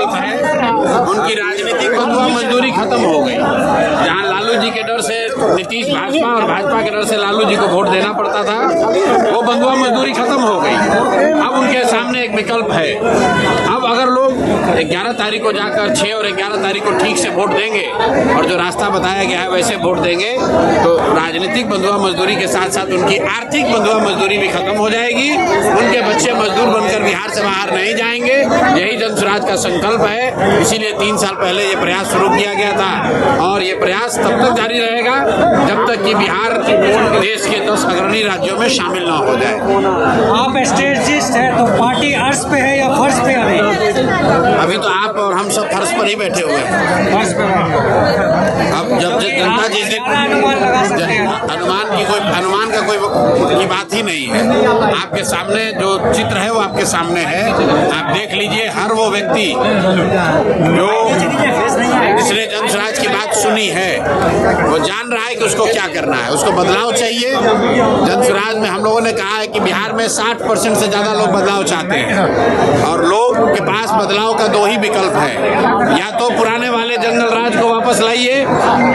विकल्प है। उनकी राजनीतिक बंधुआ मजदूरी खत्म हो गई। जहां लालू जी के डर से नीतीश भाजपा और भाजपा के डर से लालू जी को वोट देना पड़ता था, वो बंधुआ मजदूरी खत्म हो गई। अब उनके सामने एक विकल्प है। अब अगर लोग 11 तारीख को जाकर 6 और 11 तारीख को ठीक से वोट देंगे और जो रास्ता बताया गया है वैसे वोट देंगे, तो राजनीतिक बंधुआ मजदूरी के साथ साथ उनकी आर्थिक बंधुआ मजदूरी भी खत्म हो जाएगी। उनके बच्चे मजदूर बनकर बिहार से बाहर नहीं जाएंगे। यही जन स्वराज का संकल्प है। इसीलिए 3 साल पहले ये प्रयास शुरू किया गया था और ये प्रयास तब तक जारी रहेगा जब तक कि बिहार देश के 10 अग्रणी राज्यों में शामिल न हो जाए। आप स्ट्रेटजिस्ट हैं तो पार्टी अर्श पे है या फर्श पे है? अभी तो आप और हम सब फर्श पर ही बैठे हुए हैं। फर्श पे अब जब जनता जिस दिन अनुमान का कोई की बात ही नहीं है। आपके सामने जो चित्र है वो आपके सामने है। आप देख लीजिए, हर वो व्यक्ति जो जिसने जन स्वराज की बात सुनी है वो जान रहा है कि उसको क्या करना है। उसको बदलाव चाहिए। जन स्वराज में हम लोगों ने कहा है कि बिहार में 60% से ज्यादा लोग बदलाव चाहते हैं और लोग के पास बदलाव का 2 ही विकल्प है। या तो पुराने वाले जंगल राज को वापस लाइए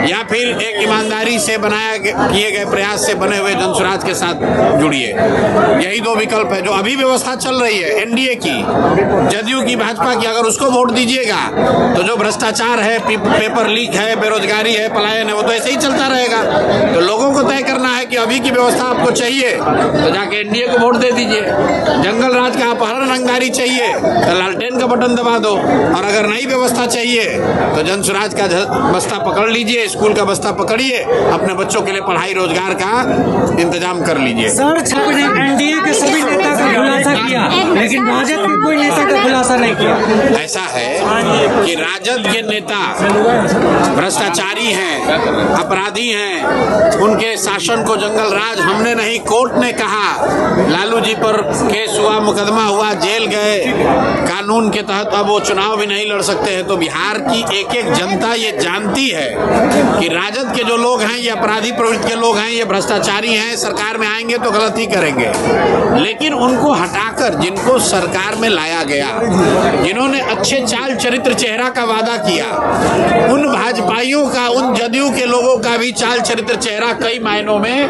या फिर एक ईमानदारी से किए गए प्रयास से बने हुए जन स्वराज के साथ जुड़िए। यही 2 विकल्प है। जो अभी व्यवस्था चल रही है एनडीए की, जदयू की, भाजपा की, अगर उसको वोट दीजिएगा तो जो भ्रष्टाचार है, पेपर लीक है, बेरोजगारी है, पलायन है, वो तो ऐसे ही चलता रहेगा। तो लोगों को तय करना है कि अभी की व्यवस्था आपको चाहिए तो जाके एनडीए को वोट दे दीजिए। जंगल राज का अपहरण रंगदारी चाहिए तो लालटेन का बटन दबा दो, और अगर नई व्यवस्था चाहिए तो जन स्वराज का बस्ता पकड़ लीजिए, स्कूल का बस्ता पकड़िए, अपने बच्चों के लिए पढ़ाई रोजगार का इंतजाम कर लीजिए। सर, एनडीए के सभी नेता का खुलासा किया लेकिन राजद के कोई नेता का खुलासा नहीं किया। ऐसा है कि राजद के नेता भ्रष्टाचारी हैं, अपराधी हैं। उनके शासन को जंगल राज हमने नहीं, कोर्ट ने कहा। लालू जी पर केस हुआ, मुकदमा हुआ, जेल गए, कानून के तहत अब वो चुनाव भी नहीं लड़ सकते हैं। तो बिहार की एक जनता ये जानती है कि राजद के जो लोग हैं ये अपराधी प्रवृत्ति के लोग हैं, ये भ्रष्टाचारी हैं, सरकार में आएंगे तो गलत ही करेंगे। लेकिन उनको हटाकर जिनको सरकार में लाया गया, जिन्होंने अच्छे चाल चरित्र चेहरा का वादा किया, उन भाजपाइयों का, उन जदयू के लोगों का भी चाल चरित्र चेहरा कई मायनों में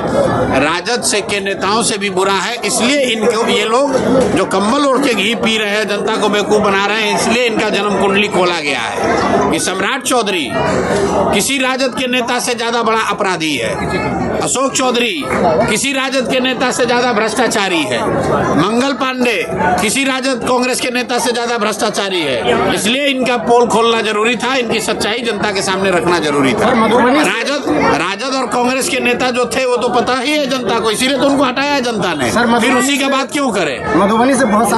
राजद से के नेताओं से भी बुरा है। इसलिए इनको ये लोग जो कम्बल ओढ़ के घी पी रहे हैं, जनता को बेवकूफ बना रहे हैं, इसलिए इनका जन्म कुंडली खोला गया है कि सम्राट चौधरी किसी राजद के नेता से ज्यादा बड़ा अपराधी है, अशोक चौधरी किसी राजद के नेता से ज्यादा भ्रष्टाचारी है, मंगल पांडे किसी राजद कांग्रेस के नेता से ज्यादा भ्रष्टाचारी है। इसलिए इनका पोल खोलना जरूरी था, इनकी सच्चाई जनता के सामने रखना जरूरी था। राजद और कांग्रेस के नेता जो थे वो तो पता ही है जनता को, इसीलिए तो उनको हटाया जनता ने। फिर उसी का बात क्यों करे। मधुबनी से बहुत